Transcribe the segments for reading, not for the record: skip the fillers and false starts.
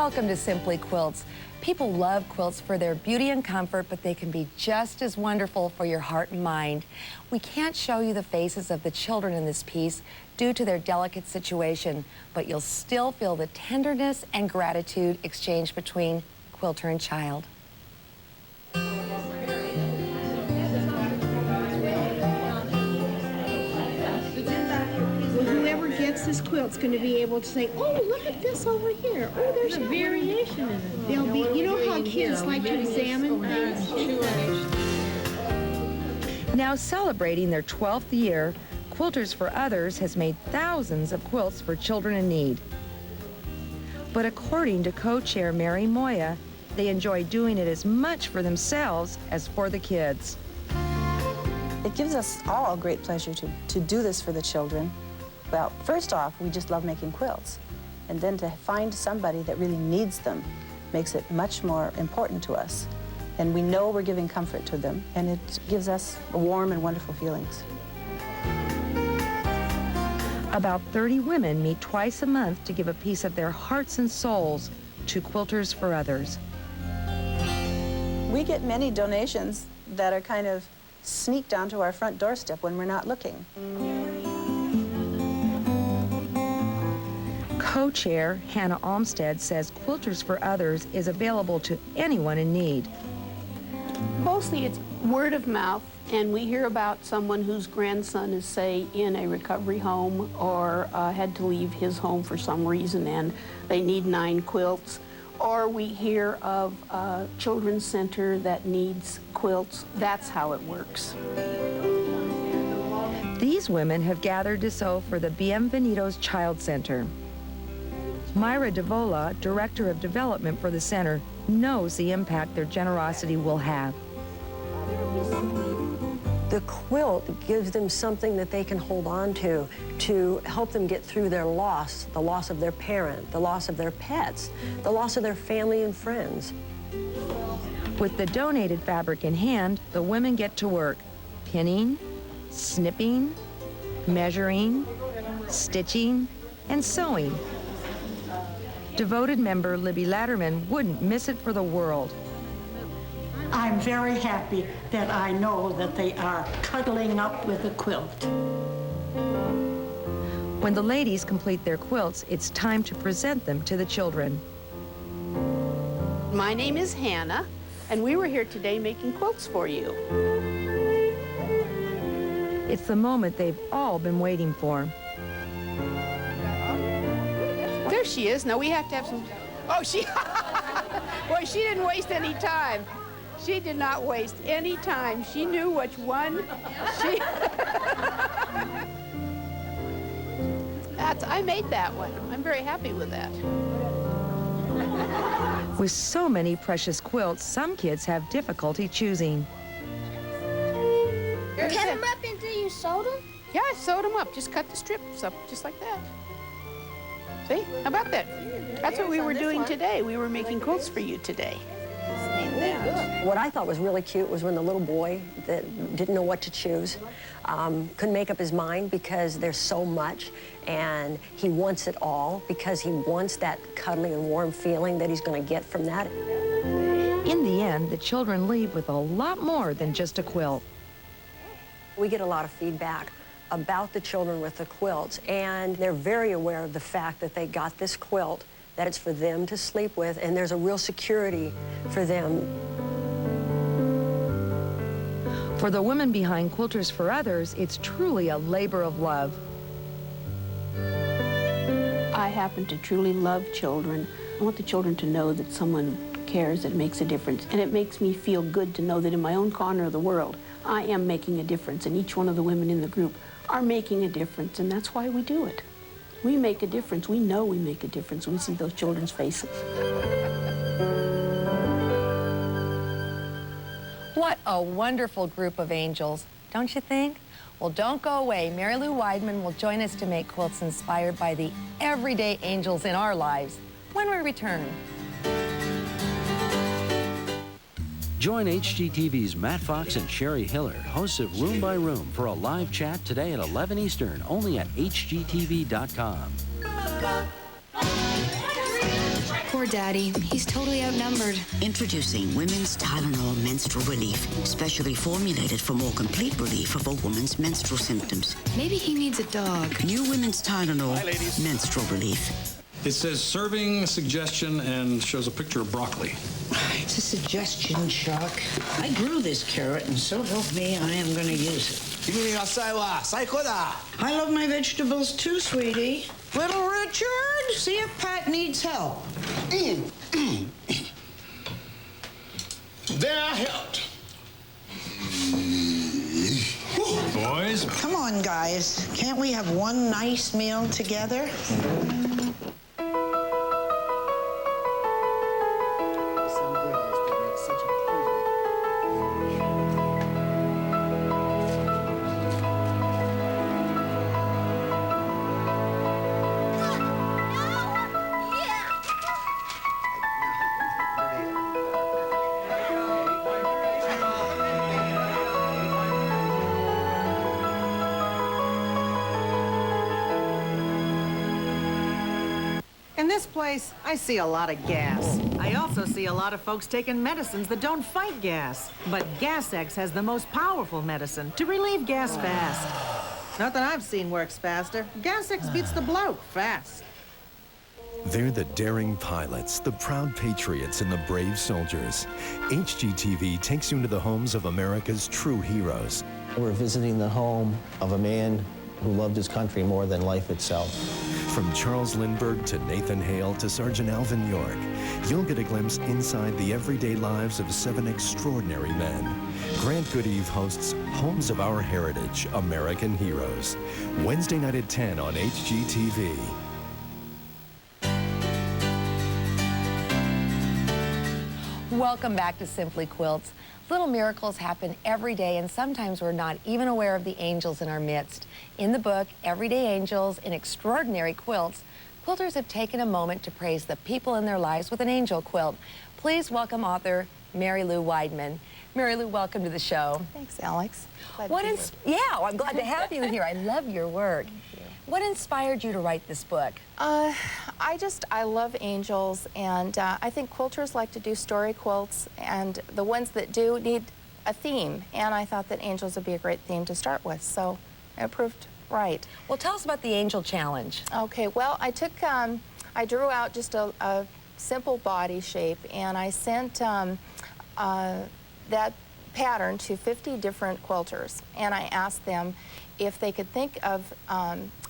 Welcome to Simply Quilts. People love quilts for their beauty and comfort, but they can be just as wonderful for your heart and mind. We can't show you the faces of the children in this piece due to their delicate situation, but you'll still feel the tenderness and gratitude exchanged between quilter and child. Whoever gets this quilt's going to be able to say, "Oh, look at this over here. Oh, there's a variation in it." They'll be, you know how kids like to examine things? Now celebrating their 12th year, Quilters for Others has made thousands of quilts for children in need. But according to co-chair Mary Moya, they enjoy doing it as much for themselves as for the kids. It gives us all great pleasure to do this for the children. Well, first off, we just love making quilts. And then to find somebody that really needs them makes it much more important to us. And we know we're giving comfort to them, and it gives us warm and wonderful feelings. About 30 women meet twice a month to give a piece of their hearts and souls to Quilters for Others. We get many donations that are kind of sneaked onto our front doorstep when we're not looking. Co-chair Hannah Olmstead says Quilters for Others is available to anyone in need. Mostly it's word of mouth, and we hear about someone whose grandson is, say, in a recovery home or had to leave his home for some reason and they need 9 quilts. Or we hear of a children's center that needs quilts. That's how it works. These women have gathered to sew for the Bienvenidos Child Center. Myra Devola, Director of Development for the center, knows the impact their generosity will have. The quilt gives them something that they can hold on to help them get through their loss, the loss of their parent, the loss of their pets, the loss of their family and friends. With the donated fabric in hand, the women get to work, pinning, snipping, measuring, stitching, and sewing. Devoted member Libby Latterman wouldn't miss it for the world. I'm very happy that I know that they are cuddling up with a quilt. When the ladies complete their quilts, it's time to present them to the children. My name is Hannah, and we were here today making quilts for you. It's the moment they've all been waiting for. There she is. Now we have to have some... Oh, she... Boy, she didn't waste any time. She did not waste any time. She knew which one she... I made that one. I'm very happy with that. With so many precious quilts, some kids have difficulty choosing. Cut them up until you sewed them? Yeah, I sewed them up. Just cut the strips up just like that. See? How about that? That's what we were doing today. We were making quilts for you today. What I thought was really cute was when the little boy that didn't know what to choose couldn't make up his mind because there's so much, and he wants it all because he wants that cuddly and warm feeling that he's going to get from that. In the end, the children leave with a lot more than just a quilt. We get a lot of feedback about the children with the quilts, and they're very aware of the fact that they got this quilt, that it's for them to sleep with, and there's a real security for them. For the women behind Quilters for Others, it's truly a labor of love. I happen to truly love children. I want the children to know that someone cares, that it makes a difference. And it makes me feel good to know that in my own corner of the world, I am making a difference, and each one of the women in the group are making a difference, and that's why we do it. We make a difference. We know we make a difference when we see those children's faces. What a wonderful group of angels, don't you think? Well, don't go away. Mary Lou Weidman will join us to make quilts inspired by the everyday angels in our lives when we return. Join HGTV's Matt Fox and Sherry Hillard, hosts of Room by Room, for a live chat today at 11 Eastern, only at HGTV.com. Poor Daddy. He's totally outnumbered. Introducing Women's Tylenol Menstrual Relief, specially formulated for more complete relief of a woman's menstrual symptoms. Maybe he needs a dog. New Women's Tylenol Menstrual Relief. It says serving suggestion and shows a picture of broccoli. It's a suggestion, Chuck. I grew this carrot, and so help me, I am going to use it. I love my vegetables too, sweetie. Little Richard, see if Pat needs help. There, I helped. Boys. Come on, guys. Can't we have one nice meal together? In this place, I see a lot of gas. I also see a lot of folks taking medicines that don't fight gas. But Gas X has the most powerful medicine to relieve gas fast. Not that I've seen works faster. Gas X beats the bloat fast. They're the daring pilots, the proud patriots, and the brave soldiers. HGTV takes you into the homes of America's true heroes. We're visiting the home of a man who loved his country more than life itself. From Charles Lindbergh to Nathan Hale to Sergeant Alvin York, you'll get a glimpse inside the everyday lives of 7 extraordinary men. Grant Goodeve hosts Homes of Our Heritage, American Heroes. Wednesday night at 10 on HGTV. Welcome back to Simply Quilts. Little miracles happen every day, and sometimes we're not even aware of the angels in our midst. In the book, Everyday Angels in Extraordinary Quilts, quilters have taken a moment to praise the people in their lives with an angel quilt. Please welcome author Mary Lou Weidman. Mary Lou, welcome to the show. Thanks, Alex. I'm glad to have you here. I love your work. What inspired you to write this book? I love angels, and I think quilters like to do story quilts, and the ones that do need a theme, and I thought that angels would be a great theme to start with, so it proved right. Well, tell us about the Angel Challenge. Okay, well, I drew out just a simple body shape, and I sent that pattern to 50 different quilters, and I asked them if they could think of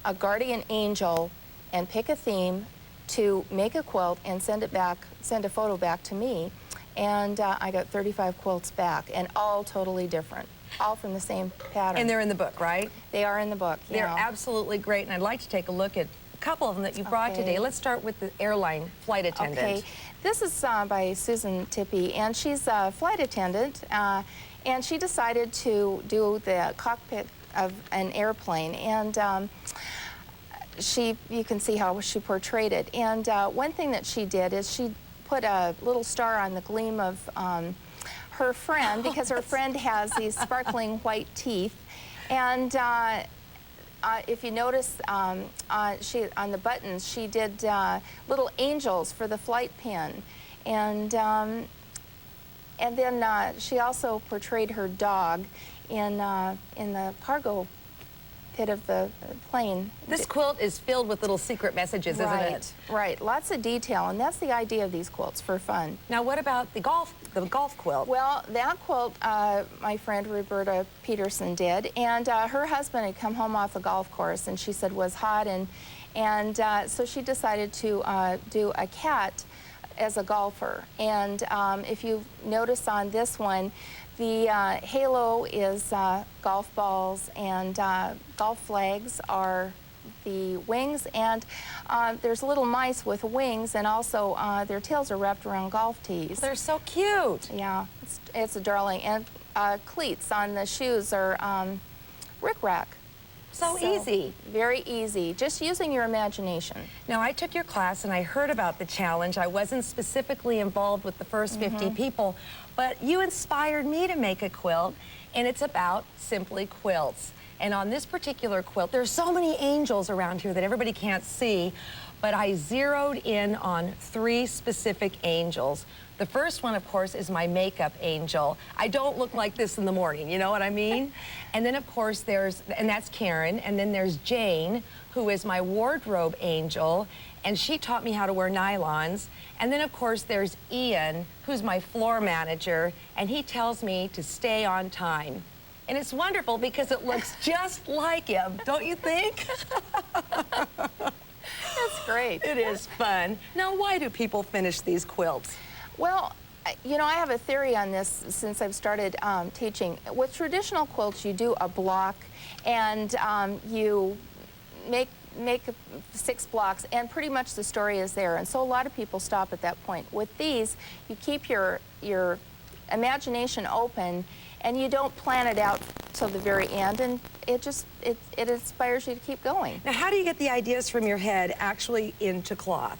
a guardian angel and pick a theme to make a quilt and send a photo back to me. And I got 35 quilts back, and all totally different, all from the same pattern. And they're in the book, right? They are in the book, yeah. They're absolutely great, and I'd like to take a look at a couple of them that you brought today. Let's start with the airline flight attendant. Okay, this is by Susan Tippy, and she's a flight attendant, and she decided to do the cockpit of an airplane, and you can see how she portrayed it. And one thing that she did is she put a little star on the gleam of her friend, because her friend has these sparkling white teeth. And if you notice, on the buttons, she did little angels for the flight pin. And then she also portrayed her dog in the cargo pit of the plane. This quilt is filled with little secret messages, isn't it? Right, lots of detail, and that's the idea of these quilts, for fun. Now, what about the golf quilt? Well, that quilt, my friend Roberta Peterson did, and her husband had come home off a golf course, and she said was hot, and so she decided to do a cat as a golfer. And if you notice on this one, the halo is golf balls, and golf flags are the wings, and there's little mice with wings, and also their tails are wrapped around golf tees. They're so cute. Yeah, it's a darling. And cleats on the shoes are rickrack. So easy. Very easy, just using your imagination. Now, I took your class and I heard about the challenge. I wasn't specifically involved with the first 50 people, but you inspired me to make a quilt, and it's about simply quilts. And on this particular quilt, there's so many angels around here that everybody can't see, but I zeroed in on 3 specific angels. The first one, of course, is my makeup angel. I don't look like this in the morning, you know what I mean? And then, of course, and that's Karen, and then there's Jane, who is my wardrobe angel, and she taught me how to wear nylons. And then, of course, there's Ian, who's my floor manager, and he tells me to stay on time. And it's wonderful because it looks just like him, don't you think? That's great. It is fun. Now, why do people finish these quilts? Well, you know, I have a theory on this since I've started teaching. With traditional quilts, you do a block, and you make 6 blocks, and pretty much the story is there. And so a lot of people stop at that point. With these, you keep your imagination open, and you don't plan it out till the very end, and it inspires you to keep going. Now, how do you get the ideas from your head actually into cloth?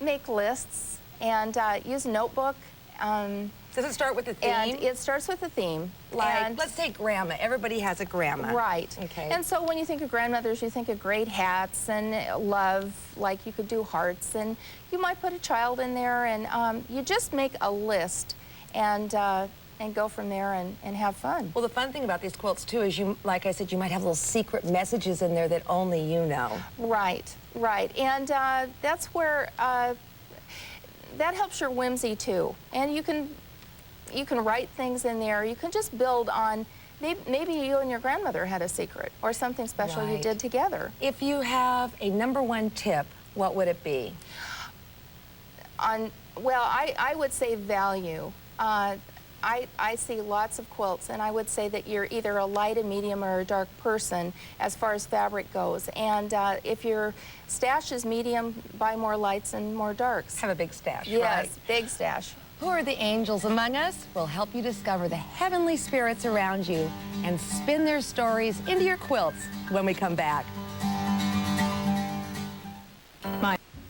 Make lists and use a notebook. Does it start with a theme? And it starts with a theme. Like, let's take grandma. Everybody has a grandma. Right. Okay. And so when you think of grandmothers, you think of great hats and love, like you could do hearts, and you might put a child in there, and you just make a list and go from there and have fun. Well, the fun thing about these quilts, too, is like I said, you might have little secret messages in there that only you know. Right, right. And that's where, that helps your whimsy, too. And you can write things in there. You can just build on, maybe you and your grandmother had a secret or something special you did together. If you have a #1 tip, what would it be? Well, I would say value. I see lots of quilts, and I would say that you're either a light, a medium, or a dark person as far as fabric goes. And if your stash is medium, buy more lights and more darks. Have a big stash, yes, right? Big stash. Who are the angels among us? We'll help you discover the heavenly spirits around you and spin their stories into your quilts when we come back.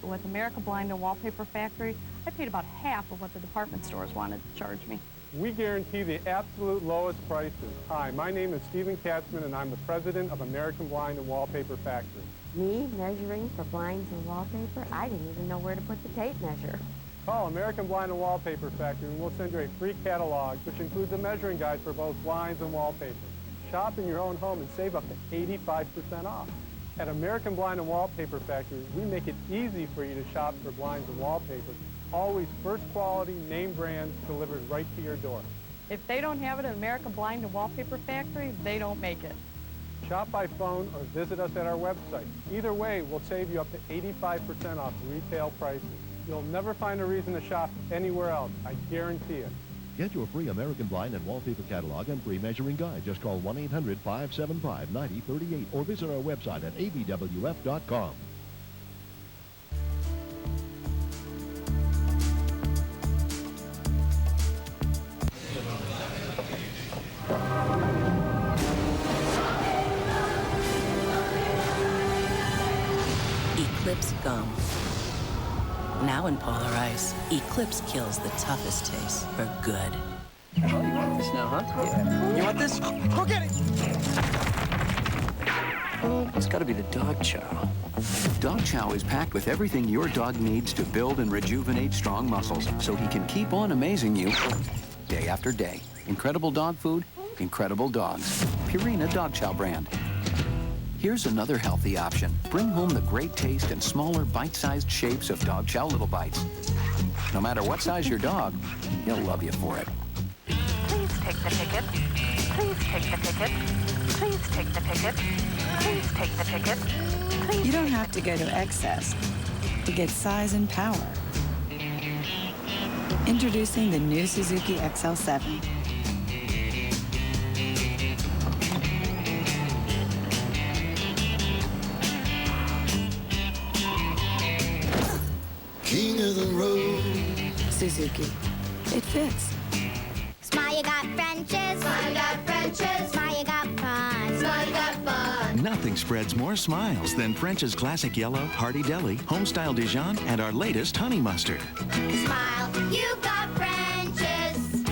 With America Blind and Wallpaper Factory, I paid about half of what the department stores wanted to charge me. We guarantee the absolute lowest prices. Hi, my name is Stephen Katzman, and I'm the president of American Blind and Wallpaper Factory. Me measuring for blinds and wallpaper? I didn't even know where to put the tape measure. Call American Blind and Wallpaper Factory, and we'll send you a free catalog, which includes a measuring guide for both blinds and wallpaper. Shop in your own home and save up to 85% off. At American Blind and Wallpaper Factory, we make it easy for you to shop for blinds and wallpaper. Always first quality, name brands delivered right to your door. If they don't have it at America Blind and Wallpaper Factory, they don't make it. Shop by phone or visit us at our website. Either way, we'll save you up to 85% off retail prices. You'll never find a reason to shop anywhere else, I guarantee it. Get your free American Blind and Wallpaper catalog and free measuring guide. Just call 1-800-575-9038 or visit our website at abwf.com. Eclipse gum. Now in Polar Ice, Eclipse kills the toughest taste for good. Oh, you want this now, huh? Yeah. You want this? Go get it! It's gotta be the dog chow. Dog Chow is packed with everything your dog needs to build and rejuvenate strong muscles so he can keep on amazing you day after day. Incredible dog food, incredible dogs. Purina Dog Chow brand. Here's another healthy option. Bring home the great taste and smaller bite-sized shapes of Dog Chow Little Bites. No matter what size your dog, he'll love you for it. Please take the ticket. Please take the ticket. Please take the ticket. Please take the ticket. Please. You don't have to go to excess to get size and power. Introducing the new Suzuki XL7. King of the road. Suzuki. It fits. Smile, you got Frenches. Smile, you got Frenches. Smile, you got fun. Smile, you got fun. Nothing spreads more smiles than French's Classic Yellow, Hearty Deli, Homestyle Dijon, and our latest Honey Mustard. Smile, you got Frenches.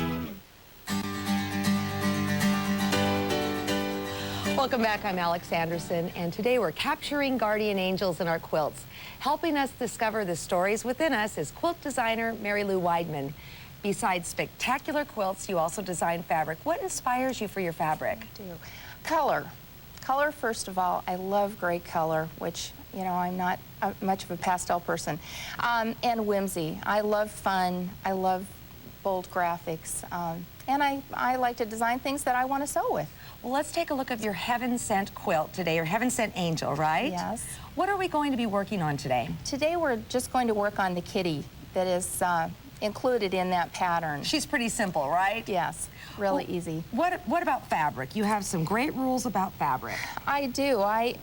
Welcome back, I'm Alex Anderson, and today we're capturing guardian angels in our quilts. Helping us discover the stories within us is quilt designer Mary Lou Weidman. Besides spectacular quilts, you also design fabric. What inspires you for your fabric? I do. Color. Color, first of all. I love gray color, which, you know, I'm not much of a pastel person. And whimsy. I love fun. I love bold graphics. And I like to design things that I want to sew with. Well, let's take a look at your Heaven Sent quilt today, your Heaven Sent Angel, right? Yes. What are we going to be working on today? Today we're just going to work on the kitty that is included in that pattern. She's pretty simple, right? Yes, really easy. What about fabric? You have some great rules about fabric. I do. I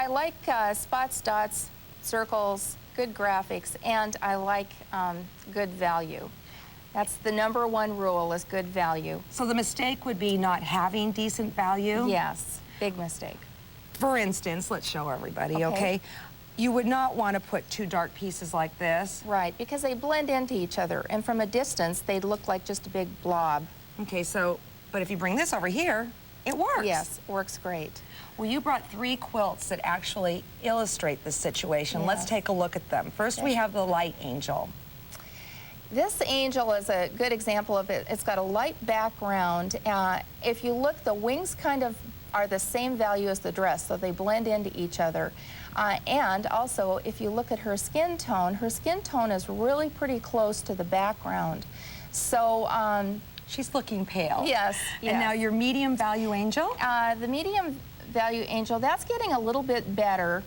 like spots, dots, circles, good graphics, and I like good value. That's the #1 rule, is good value. So the mistake would be not having decent value? Yes, big mistake. For instance, let's show everybody, okay? You would not want to put two dark pieces like this. Right, because they blend into each other, and from a distance, they look like just a big blob. Okay, so, but if you bring this over here, it works. Yes, works great. Well, you brought 3 quilts that actually illustrate this situation. Yes. Let's take a look at them. First, we have the light angel. This angel is a good example of it. It's got a light background. If you look, the wings kind of are the same value as the dress, so they blend into each other. And also, if you look at her skin tone is really pretty close to the background. So she's looking pale. Yes. And now your medium value angel? The medium value angel, that's getting a little bit better.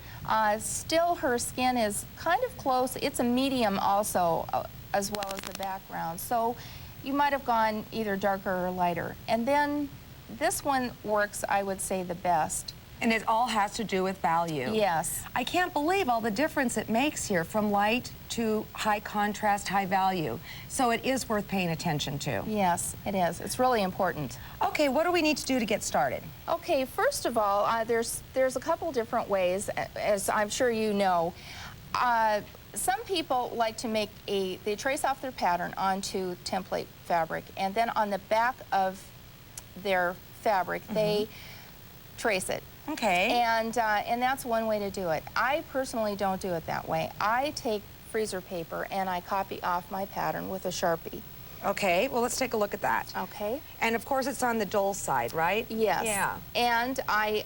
Still, her skin is kind of close. It's a medium also, as well as the background. So you might have gone either darker or lighter. And then this one works, I would say, the best. And it all has to do with value. Yes. I can't believe all the difference it makes here, from light to high contrast, high value. So it is worth paying attention to. Yes, it is. It's really important. Okay, what do we need to do to get started? Okay, first of all, there's a couple different ways, as I'm sure you know. Some people like to make they trace off their pattern onto template fabric, and then on the back of their fabric, they trace it. Okay. And that's one way to do it. I personally don't do it that way. I take freezer paper and I copy off my pattern with a Sharpie. Okay, well, let's take a look at that. Okay. And of course, it's on the dull side, right? Yes. Yeah. And I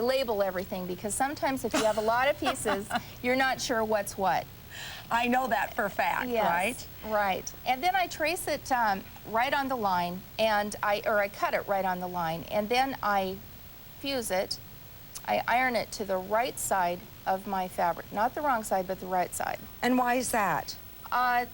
label everything, because sometimes if you have a lot of pieces, you're not sure what's what. I know that for a fact, yes, right? Right. And then I trace it right on the line, and I cut it right on the line, and then I fuse it. I iron it to the right side of my fabric. Not the wrong side, but the right side. And why is that?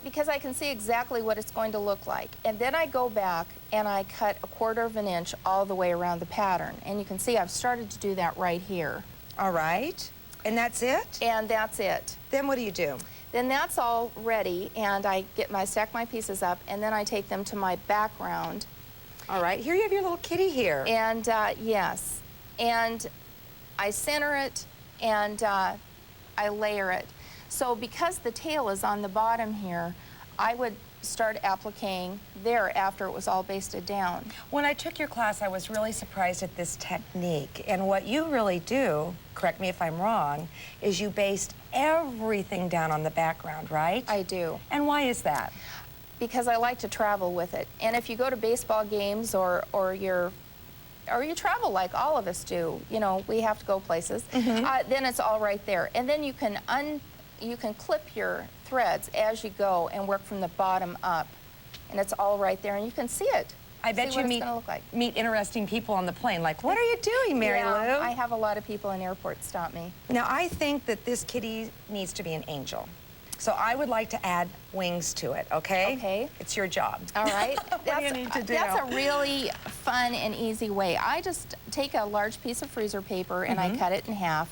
Because I can see exactly what it's going to look like. And then I go back and I cut 1/4 inch all the way around the pattern. And you can see I've started to do that right here. All right. And that's it? And that's it. Then what do you do? Then that's all ready, and I stack my pieces up, and then I take them to my background. All right, here you have your little kitty here. And yes, and I center it, and I layer it. So because the tail is on the bottom here, I would start appliquing there after it was all basted down. When I took your class, I was really surprised at this technique. And what you really do, correct me if I'm wrong, is you baste everything down on the background, right? I do. And why is that? Because I like to travel with it. And if you go to baseball games or you travel like all of us do, you know, we have to go places, then it's all right there. And then you can clip your threads as you go and work from the bottom up. And it's all right there, and you can see it. I bet you meet interesting people on the plane. Like, what are you doing, Mary Lou? I have a lot of people in airports stop me. Now, I think that this kitty needs to be an angel. So I would like to add wings to it, okay? Okay. It's your job. All right. What do you need to do? That's a really fun and easy way. I just take a large piece of freezer paper and I cut it in half.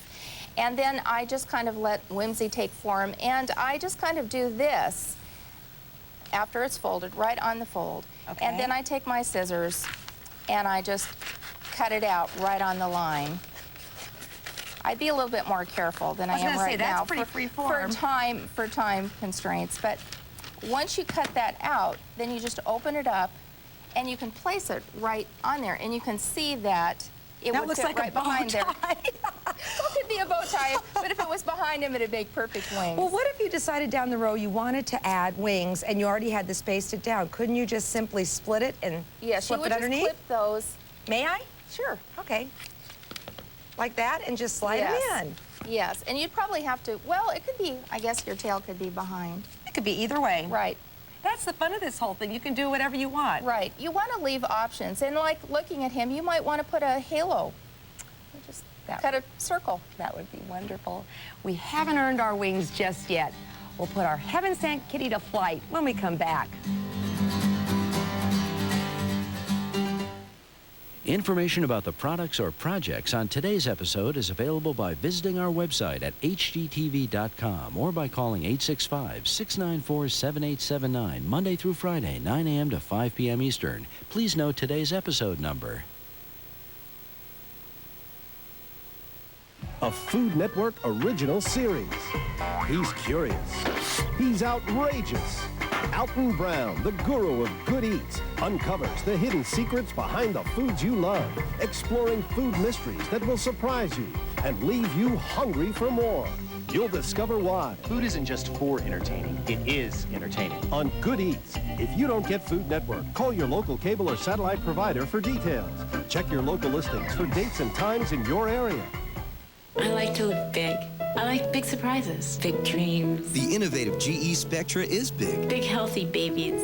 And then I just kind of let whimsy take form, and I just kind of do this after it's folded, right on the fold. Okay. And then I take my scissors and I just cut it out right on the line. I'd be a little bit more careful than I am right now for time constraints. But once you cut that out, then you just open it up and you can place it right on there, and you can see that it that would looks fit like right a bow behind there. tie. Well, it could be a bow tie, but if it was behind him, it'd make perfect wings. Well, what if you decided down the road you wanted to add wings and you already had the space to down? Couldn't you just simply split it and yes, slip you would it just underneath? clip those. May I? Sure. Okay. Like that, and just slide them in. Yes, and you'd probably have to, well, it could be, I guess your tail could be behind. It could be either way. Right. That's the fun of this whole thing. You can do whatever you want. Right. You want to leave options. And like looking at him, you might want to put a halo. Just cut a circle. That would be wonderful. We haven't earned our wings just yet. We'll put our heaven-sent kitty to flight when we come back. Information about the products or projects on today's episode is available by visiting our website at HGTV.com or by calling 865-694-7879, Monday through Friday, 9 a.m. to 5 p.m. Eastern. Please note today's episode number. A Food Network original series. He's curious. He's outrageous. Alton Brown, the guru of good eats, uncovers the hidden secrets behind the foods you love, exploring food mysteries that will surprise you and leave you hungry for more. You'll discover why. Food isn't just for entertaining, it is entertaining. On Good Eats. If you don't get Food Network, call your local cable or satellite provider for details. Check your local listings for dates and times in your area. I like to live big. I like big surprises, big dreams. The innovative GE Spectra is big. Big, healthy babies.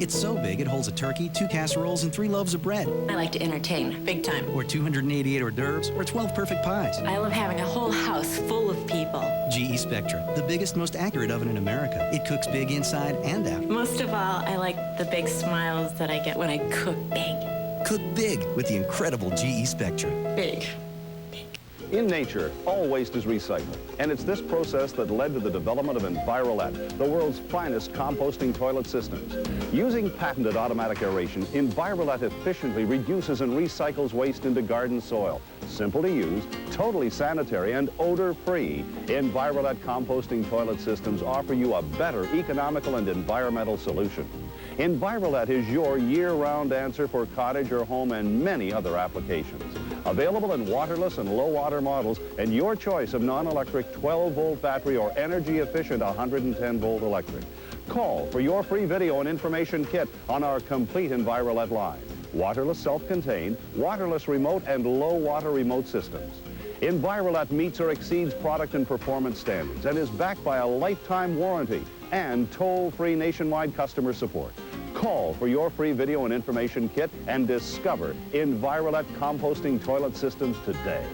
It's so big it holds a turkey, 2 casseroles, and 3 loaves of bread. I like to entertain, big time. Or 288 hors d'oeuvres, or 12 perfect pies. I love having a whole house full of people. GE Spectra, the biggest, most accurate oven in America. It cooks big inside and out. Most of all, I like the big smiles that I get when I cook big. Cook big with the incredible GE Spectra. Big. In nature, all waste is recycled, and it's this process that led to the development of Envirolet, the world's finest composting toilet systems. Using patented automatic aeration, Envirolet efficiently reduces and recycles waste into garden soil. Simple to use, totally sanitary, and odor-free, Envirolet composting toilet systems offer you a better economical and environmental solution. Envirolet is your year-round answer for cottage or home and many other applications. Available in waterless and low-water models, and your choice of non-electric 12-volt battery or energy-efficient 110-volt electric. Call for your free video and information kit on our complete Envirolet line. Waterless self-contained, waterless remote, and low-water remote systems. Envirolet meets or exceeds product and performance standards and is backed by a lifetime warranty and toll-free nationwide customer support. Call for your free video and information kit and discover Envirolet composting toilet systems today.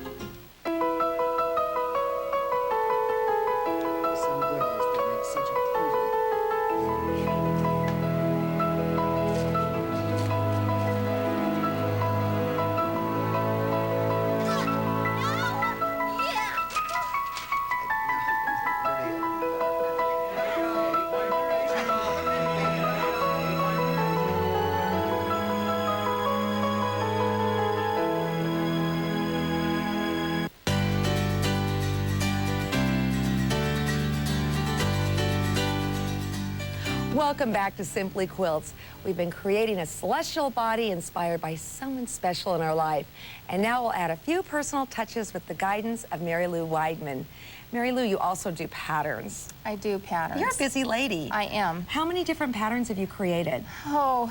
Welcome back to Simply Quilts. We've been creating a celestial body inspired by someone special in our life. And now we'll add a few personal touches with the guidance of Mary Lou Weidman. Mary Lou, you also do patterns. I do patterns. You're a busy lady. I am. How many different patterns have you created? Oh,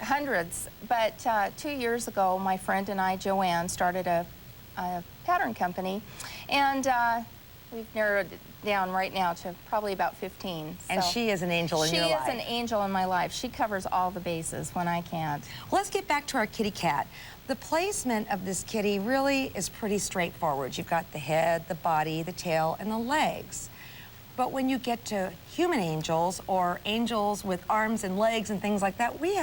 hundreds. But 2 years ago, my friend and I, Joanne, started a pattern company. And we've narrowed it down right now to probably about 15. And she is an angel in your life. She is an angel in my life. She covers all the bases when I can't. Well, let's get back to our kitty cat. The placement of this kitty really is pretty straightforward. You've got the head, the body, the tail, and the legs. But when you get to human angels or angels with arms and legs and things like that, we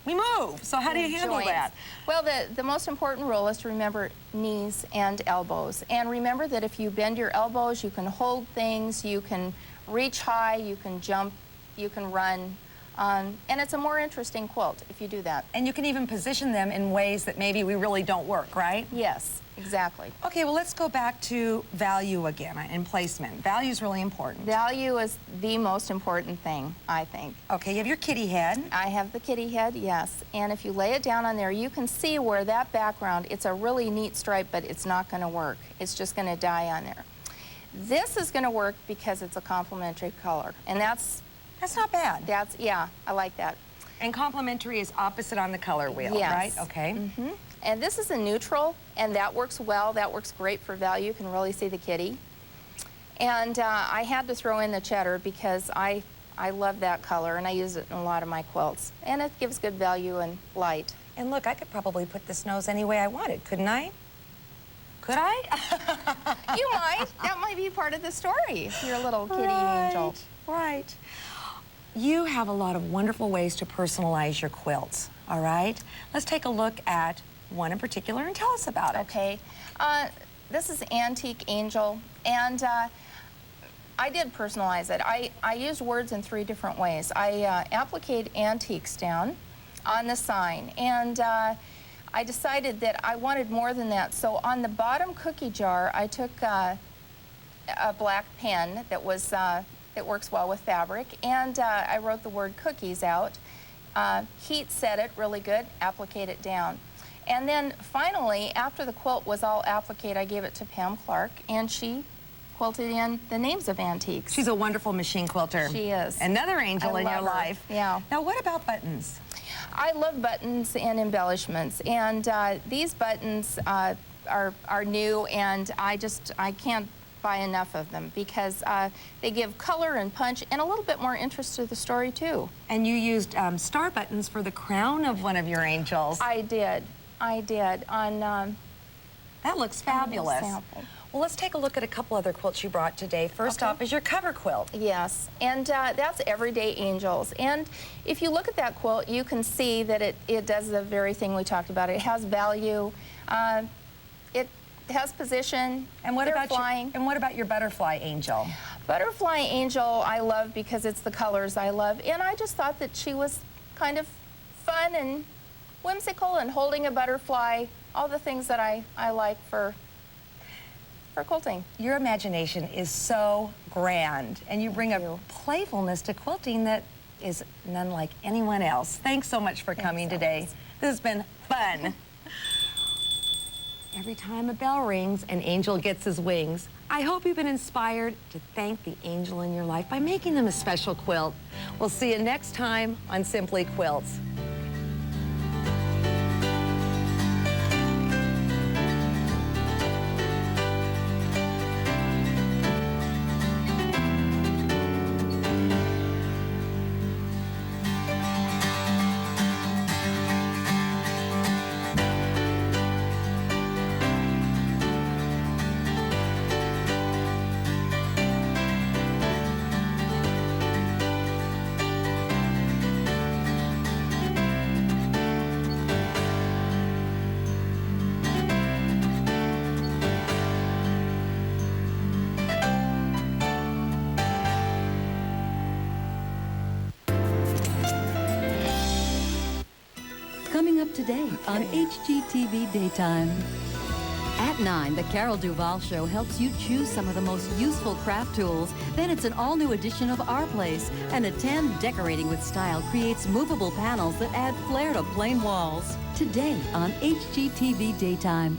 move. So how do you handle that? Well, the most important rule is to remember knees and elbows. And remember that if you bend your elbows, you can hold things, you can reach high, you can jump, you can run. And it's a more interesting quilt if you do that. And you can even position them in ways that maybe we really don't work, right? Yes, exactly. Okay, well, let's go back to value again and placement. Value is really important. Value is the most important thing, I think. Okay, you have your kitty head. I have the kitty head, yes. And if you lay it down on there, you can see where that background, it's a really neat stripe, but it's not going to work. It's just going to die on there. This is going to work because it's a complementary color, and that's not bad. Yeah, I like that. And complementary is opposite on the color wheel, yes. right? Okay. Mm-hmm. And this is a neutral, and that works well. That works great for value. You can really see the kitty. And I had to throw in the cheddar because I love that color, and I use it in a lot of my quilts. And it gives good value and light. And look, I could probably put this nose any way I wanted, couldn't I? Could I? You might. That might be part of the story. You're a little kitty angel. Right. You have a lot of wonderful ways to personalize your quilts, all right? Let's take a look at one in particular and tell us about it. Okay. This is Antique Angel, and I did personalize it. I used words in 3 different ways. I appliqued antiques down on the sign, and I decided that I wanted more than that. So on the bottom cookie jar, I took a black pen that was that works well with fabric, and I wrote the word cookies out. Heat set it really good, appliqued it down. And then finally, after the quilt was all appliqued, I gave it to Pam Clark, and she quilted in the names of antiques. She's a wonderful machine quilter. She is. Another angel in your life. Yeah. Now, what about buttons? I love buttons and embellishments, and these buttons are new, and I can't buy enough of them because they give color and punch and a little bit more interest to the story too. And you used star buttons for the crown of one of your angels. I did on that looks fabulous. Well, let's take a look at a couple other quilts you brought today. First off is your cover quilt. Yes, and that's Everyday Angels. And if you look at that quilt, you can see that it does the very thing we talked about. It has value. It has position. And what about your butterfly angel? Butterfly Angel I love because it's the colors I love, and I just thought that she was kind of fun and whimsical and holding a butterfly, all the things that I like for quilting. Your imagination is so grand, and you bring a playfulness to quilting that is none like anyone else. Thanks so much for coming today. This has been fun. Every time a bell rings, an angel gets his wings. I hope you've been inspired to thank the angel in your life by making them a special quilt. We'll see you next time on Simply Quilts. Coming up today on HGTV Daytime. At 9, the Carol Duvall Show helps you choose some of the most useful craft tools. Then it's an all-new edition of Our Place. And at 10, Decorating with Style creates movable panels that add flair to plain walls. Today on HGTV Daytime.